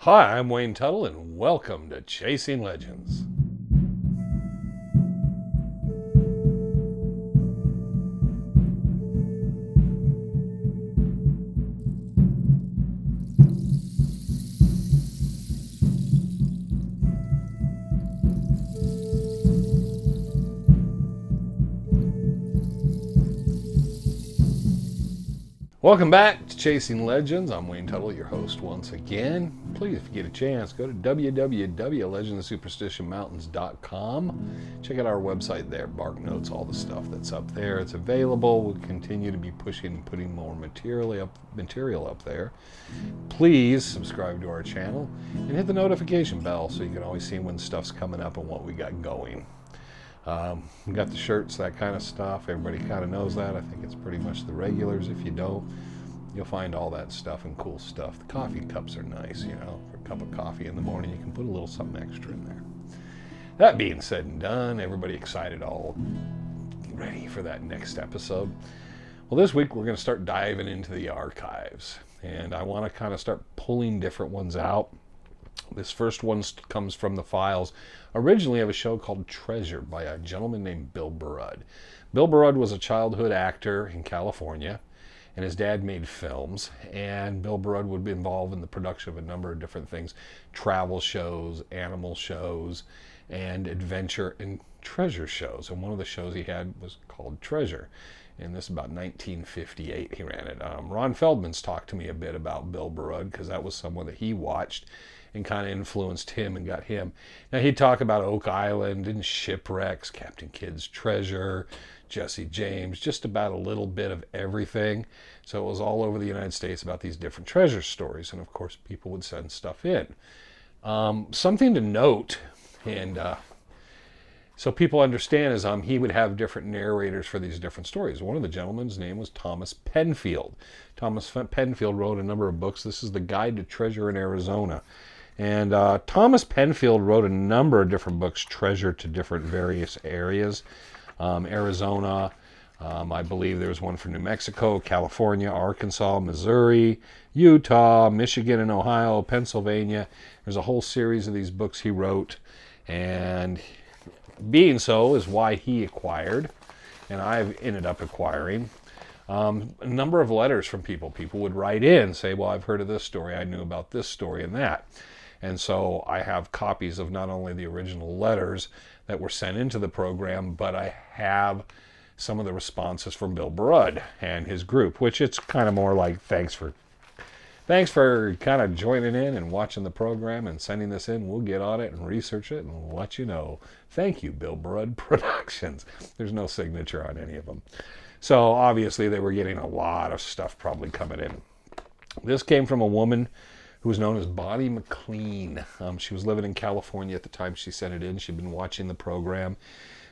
Hi, I'm Wayne Tuttle, and welcome to Chasing Legends. Welcome back to Chasing Legends. I'm Wayne Tuttle, your host once again. Please, if you get a chance, go to www.legendsofsuperstitionmountains.com. Check out our website there, Bark Notes, all the stuff that's up there. It's available. We'll continue to be putting more material up there. Please subscribe to our channel and hit the notification bell so you can always see when stuff's coming up and what we got going. We got the shirts, that kind of stuff. Everybody kind of knows that. I think it's pretty much the regulars. If you don't, you'll find all that stuff and cool stuff. The coffee cups are nice, you know. For a cup of coffee in the morning, you can put a little something extra in there. That being said and done, everybody excited, all ready for that next episode? Well, this week we're going to start diving into the archives. And I want to kind of start pulling different ones out. This first one comes from the files originally of a show called Treasure by a gentleman named Bill Burrud. Bill Burrud was a childhood actor in California, and his dad made films, and Bill Burrud would be involved in the production of a number of different things: travel shows, animal shows, and adventure and treasure shows. And one of the shows he had was called Treasure. And this is about 1958 he ran it. Ron Feldman's talked to me a bit about Bill Burrud because that was someone that he watched and kind of influenced him and got him. Now he'd talk about Oak Island and shipwrecks, Captain Kidd's Treasure, Jesse James, just about a little bit of everything. So it was all over the United States about these different treasure stories. And of course people would send stuff in. Something to note, and so people understand, is he would have different narrators for these different stories. One of the gentlemen's name was Thomas Penfield. Thomas Penfield wrote a number of books. This is the Guide to Treasure in Arizona. And Thomas Penfield wrote a number of different books, treasure to different various areas. Arizona, I believe there was one for New Mexico, California, Arkansas, Missouri, Utah, Michigan and Ohio, Pennsylvania. There's a whole series of these books he wrote. And being so is why he acquired, and I've ended up acquiring, a number of letters from people. People would write in, say, well, I've heard of this story, I knew about this story and that. And so I have copies of not only the original letters that were sent into the program, but I have some of the responses from Bill Burrud and his group, which it's kind of more like, thanks for kind of joining in and watching the program and sending this in. We'll get on it and research it and let you know. Thank you, Bill Burrud Productions. There's no signature on any of them. So obviously they were getting a lot of stuff probably coming in. This came from a woman who was known as Bonnie McLean. She was living in California at the time she sent it in. She'd been watching the program.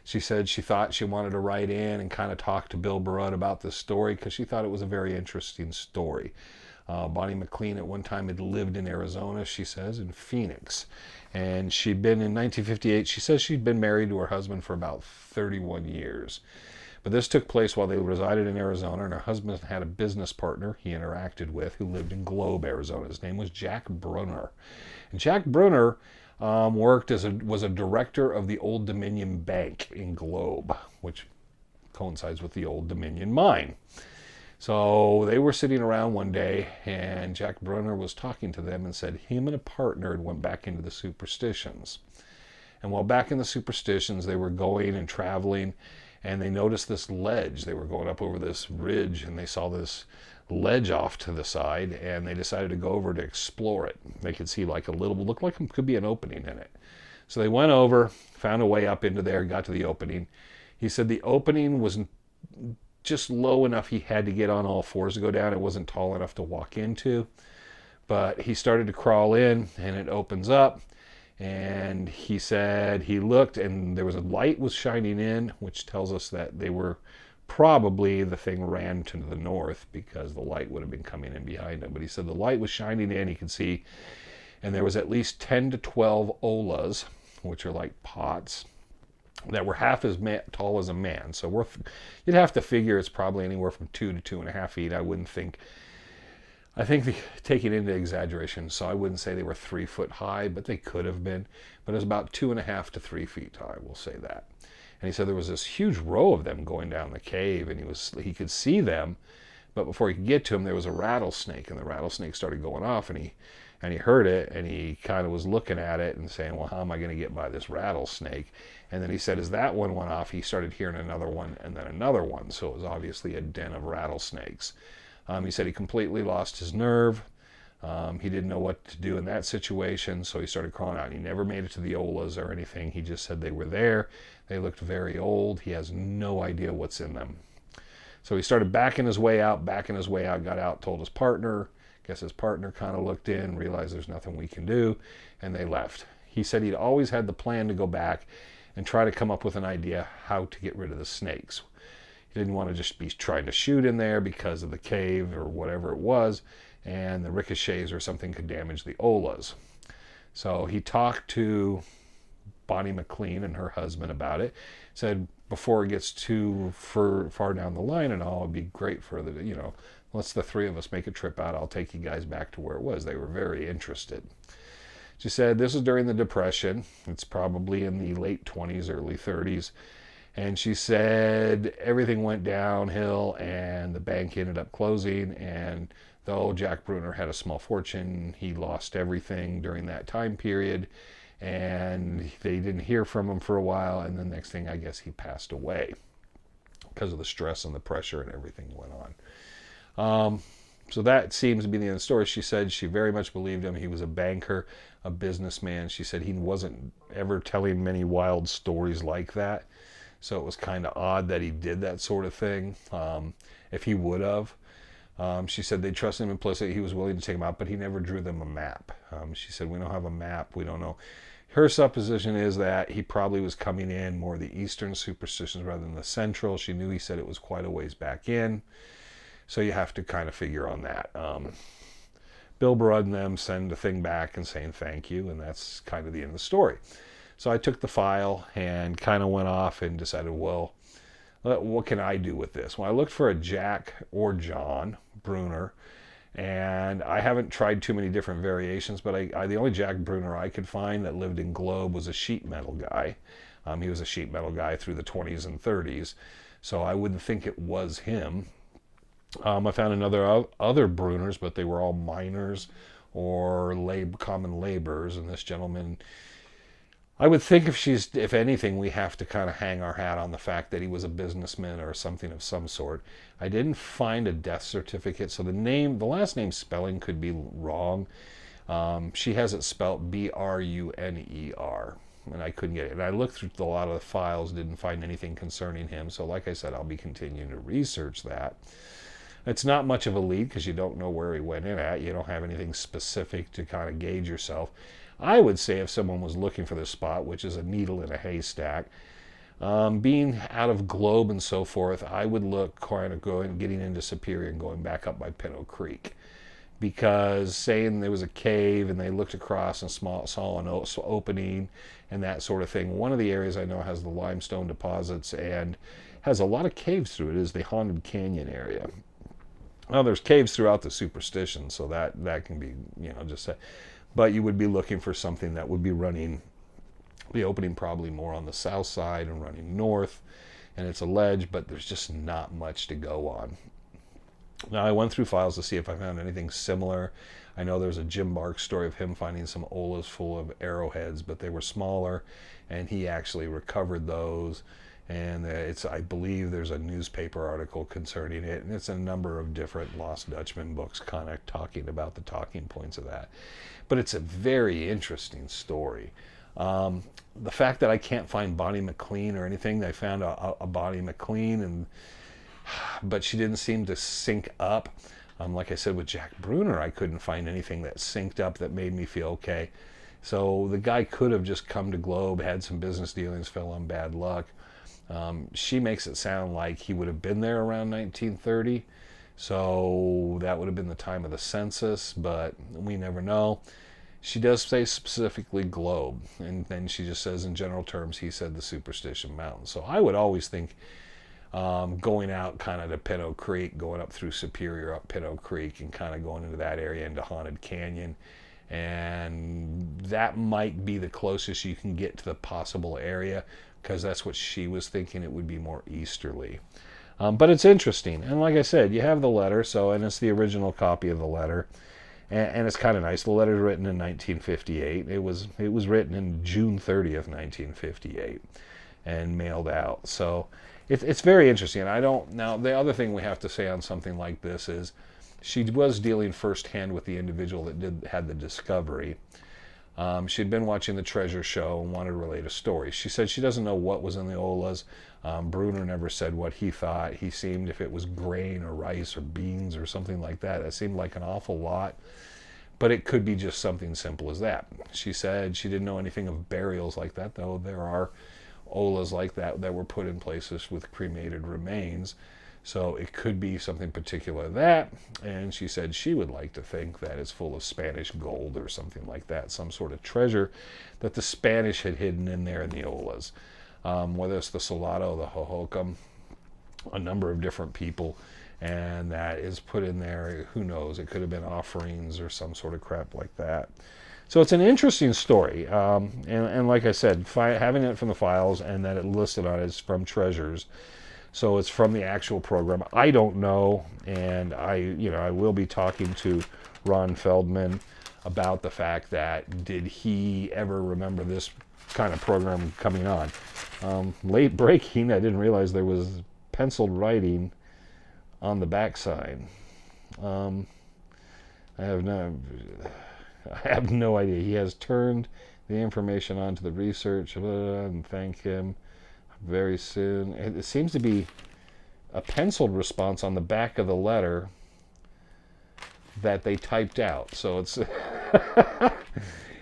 She said she thought she wanted to write in and kind of talk to Bill Burrud about this story because she thought it was a very interesting story. Bonnie McLean at one time had lived in Arizona, she says, in Phoenix. And she'd been in 1958, she says she'd been married to her husband for about 31 years. But this took place while they resided in Arizona, and her husband had a business partner he interacted with who lived in Globe, Arizona. His name was Jack Bruner. And Jack Bruner was a director of the Old Dominion Bank in Globe, which coincides with the Old Dominion Mine. So they were sitting around one day, and Jack Bruner was talking to them and said him and a partner had went back into the Superstitions. And while back in the Superstitions, they were going and traveling, and they noticed this ledge. They were going up over this ridge, and they saw this ledge off to the side, and they decided to go over to explore it. They could see like looked like it could be an opening in it. So they went over, found a way up into there, got to the opening. He said the opening was just low enough he had to get on all fours to go down. It wasn't tall enough to walk into. But he started to crawl in, and it opens up. And he said he looked, and there was a light was shining in, which tells us that they were probably, the thing ran to the north because the light would have been coming in behind him. But he said the light was shining in, he could see, and there was at least 10 to 12 Ollas, which are like pots, that were half as tall as a man. So you'd have to figure it's probably anywhere from 2 to 2.5 feet. I wouldn't think I think taking into exaggeration, so I wouldn't say they were 3 foot high, but they could have been. But it was about 2.5 to 3 feet high, we'll say that. And he said there was this huge row of them going down the cave, and he could see them, but before he could get to them, there was a rattlesnake, and the rattlesnake started going off, and he heard it, and he kind of was looking at it and saying, well, how am I going to get by this rattlesnake? And then he said as that one went off, he started hearing another one and then another one. So it was obviously a den of rattlesnakes. He said he completely lost his nerve. He didn't know what to do in that situation, so he started crawling out. He never made it to the Ollas or anything. He just said they were there. They looked very old. He has no idea what's in them. So he started backing his way out, got out, told his partner. Guess his partner kind of looked in, realized there's nothing we can do, and they left. He said he'd always had the plan to go back and try to come up with an idea how to get rid of the snakes. He didn't want to just be trying to shoot in there because of the cave or whatever it was, and the ricochets or something could damage the Ollas. So he talked to Bonnie McLean and her husband about it. Said before it gets too far down the line and all, it'd be great for let's the three of us make a trip out. I'll take you guys back to where it was. They were very interested. She said this was during the Depression. It's probably in the late 20s, early 30s. And she said everything went downhill and the bank ended up closing. And though Jack Bruner had a small fortune, he lost everything during that time period. And they didn't hear from him for a while. And the next thing, I guess, he passed away because of the stress and the pressure and everything that went on. So that seems to be the end of the story. She said she very much believed him. He was a banker, a businessman. She said he wasn't ever telling many wild stories like that. So it was kind of odd that he did that sort of thing. If he would have, she said they trusted him implicitly. He was willing to take him out, but he never drew them a map. She said, we don't have a map. We don't know. Her supposition is that he probably was coming in more the eastern superstitions rather than the central. She knew he said it was quite a ways back in. So you have to kind of figure on that. Bill Burrud and them send a thing back and saying thank you, and that's kind of the end of the story. So I took the file and kind of went off and decided, well, what can I do with this? Well, I looked for a Jack or John Bruner, and I haven't tried too many different variations, but the only Jack Bruner I could find that lived in Globe was a sheet metal guy. He was a sheet metal guy through the 20s and 30s, so I wouldn't think it was him. I found other Bruners, but they were all miners or common laborers. And this gentleman, I would think if anything, we have to kind of hang our hat on the fact that he was a businessman or something of some sort. I didn't find a death certificate, so the last name spelling could be wrong. She has it spelled Bruner, and I couldn't get it. And I looked through a lot of the files, didn't find anything concerning him. So like I said, I'll be continuing to research that. It's not much of a lead because you don't know where he went in at. You don't have anything specific to kind of gauge yourself. I would say if someone was looking for this spot, which is a needle in a haystack, being out of Globe and so forth, I would look kind of getting into Superior and going back up by Pinto Creek. Because saying there was a cave and they looked across and saw an opening and that sort of thing. One of the areas I know has the limestone deposits and has a lot of caves through it is the Haunted Canyon area. Well, there's caves throughout the Superstition, so that can be, just that. But you would be looking for something that would be running, the opening probably more on the south side and running north. And it's a ledge, but there's just not much to go on. Now, I went through files to see if I found anything similar. I know there's a Jim Bark story of him finding some Ollas full of arrowheads, but they were smaller, and he actually recovered those. And I believe there's a newspaper article concerning it, and it's a number of different Lost Dutchman books kind of talking about the talking points of that. But it's a very interesting story. The fact that I can't find Bonnie McLean or anything, they found a Bonnie McLean, but she didn't seem to sync up. Like I said, with Jack Bruner, I couldn't find anything that synced up that made me feel okay. So the guy could have just come to Globe, had some business dealings, fell on bad luck. She makes it sound like he would have been there around 1930, so that would have been the time of the census, but we never know. She does say specifically Globe, and then she just says in general terms, he said the Superstition Mountains. So I would always think, going out kind of to Pinto Creek, going up through Superior, up Pinto Creek, and kind of going into that area into Haunted Canyon. And that might be the closest you can get to the possible area, because that's what she was thinking. It would be more easterly. But it's interesting. And like I said, you have the letter, and it's the original copy of the letter. And it's kind of nice. The letter's written in 1958. It was written in June 30th, 1958, and mailed out. So it's very interesting. Now, the other thing we have to say on something like this is she was dealing firsthand with the individual that had the discovery. She'd been watching the treasure show and wanted to relate a story. She said she doesn't know what was in the Ollas. Bruner never said what he thought. He seemed, if it was grain or rice or beans or something like that, it seemed like an awful lot. But it could be just something simple as that. She said she didn't know anything of burials like that, though there are Ollas like that were put in places with cremated remains. So it could be something particular that. And she said she would like to think that it's full of Spanish gold or something like that, some sort of treasure that the Spanish had hidden in there in the Ollas. Whether it's the Salado, the Hohokam, a number of different people, and that is put in there. Who knows? It could have been offerings or some sort of crap like that. So it's an interesting story, and like I said, having it from the files and that it listed on it is from Treasures, so it's from the actual program. I don't know, and I will be talking to Ron Feldman about the fact that did he ever remember this kind of program coming on. Late breaking, I didn't realize there was penciled writing on the backside. I have no idea. He has turned the information on to the research and thank him very soon. It seems to be a penciled response on the back of the letter that they typed out. So it's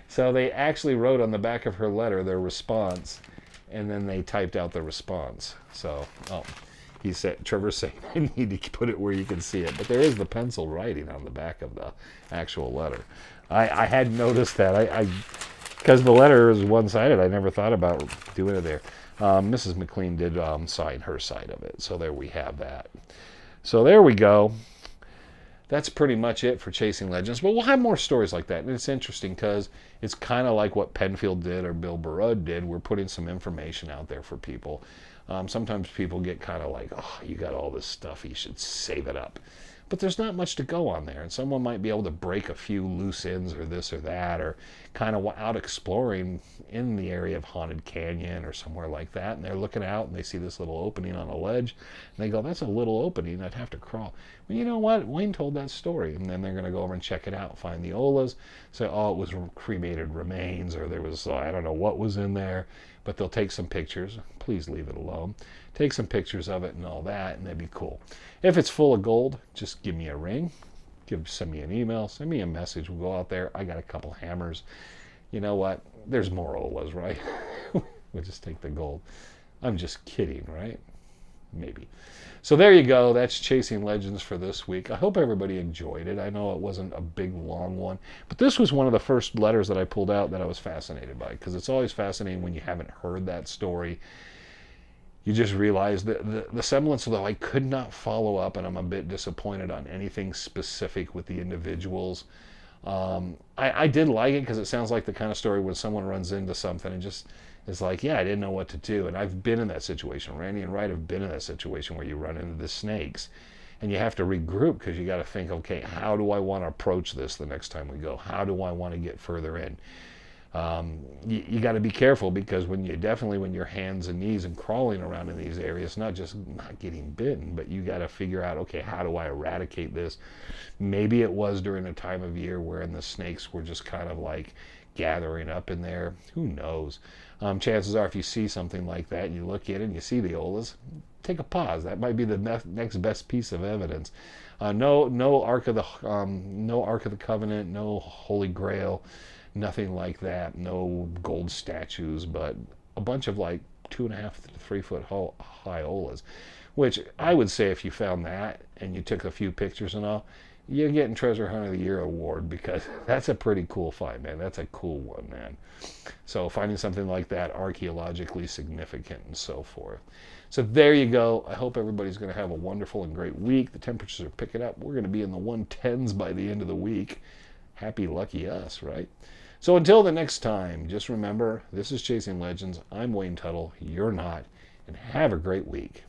so they actually wrote on the back of her letter their response, and then they typed out the response. So, he said, Trevor's saying, I need to put it where you can see it. But there is the pencil writing on the back of the actual letter. I had noticed that. Because the letter is one-sided, I never thought about doing it there. Mrs. McLean did sign her side of it. So there we have that. So there we go. That's pretty much it for Chasing Legends. But we'll have more stories like that. And it's interesting because it's kind of like what Penfield did or Bill Burrud did. We're putting some information out there for people. Sometimes people get kind of like, oh, you got all this stuff, you should save it up. But there's not much to go on there. And someone might be able to break a few loose ends or this or that, or kind of out exploring in the area of Haunted Canyon or somewhere like that. And they're looking out and they see this little opening on a ledge. And they go, that's a little opening, I'd have to crawl. Well, you know what? Wayne told that story. And then they're going to go over and check it out, find the Ollas, say, oh, it was cremated remains, or there was, I don't know what was in there. But they'll take some pictures. Please leave it alone. Take some pictures of it and all that, and that'd be cool. If it's full of gold, just give me a ring. Send me an email. Send me a message. We'll go out there. I got a couple hammers. You know what? There's more Ollas, right? We'll just take the gold. I'm just kidding, right? Maybe. So there you go. That's Chasing Legends for this week. I hope everybody enjoyed it. I know it wasn't a big, long one. But this was one of the first letters that I pulled out that I was fascinated by. Because it's always fascinating when you haven't heard that story. You just realize that the semblance, although I could not follow up, and I'm a bit disappointed on anything specific with the individuals. I did like it because it sounds like the kind of story when someone runs into something and just is like, yeah, I didn't know what to do. And I've been in that situation. Randy and Wright have been in that situation where you run into the snakes and you have to regroup because you got to think, okay, how do I want to approach this the next time we go? How do I want to get further in? You got to be careful because when you're hands and knees and crawling around in these areas, not just not getting bitten, but you got to figure out, okay, how do I eradicate this? Maybe it was during a time of year wherein the snakes were just kind of like gathering up in there. Who knows? Chances are if you see something like that and you look at it and you see the Ollas, take a pause. That might be the next best piece of evidence. No Ark of the Covenant, no Holy Grail, nothing like that. No gold statues, but a bunch of like 2.5 to 3 foot high Ollas, which I would say if you found that and you took a few pictures and all, you're getting Treasure Hunt of the Year award, because that's a pretty cool find, man. That's a cool one, man. So finding something like that, archaeologically significant and so forth. So there you go. I hope everybody's going to have a wonderful and great week. The temperatures are picking up. We're going to be in the 110s by the end of the week. Happy, lucky us, right? So until the next time, just remember, this is Chasing Legends. I'm Wayne Tuttle. You're not. And have a great week.